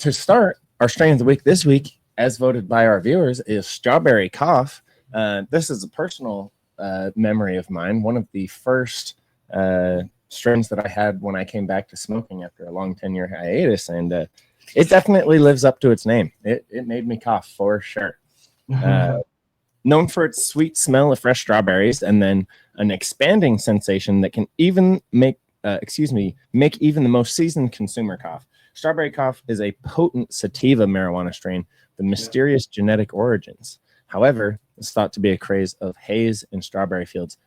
To start, our strain of the week this week, as voted by our viewers, is Strawberry Cough. This is a personal memory of mine. One of the first strains that I had when I came back to smoking after a long 10-year hiatus, and it definitely lives up to its name. It made me cough for sure. Known for its sweet smell of fresh strawberries and then an expanding sensation that can even make even the most seasoned consumer cough. Strawberry Cough is a potent sativa marijuana strain with mysterious genetic origins. However, it's thought to be a craze of haze in strawberry fields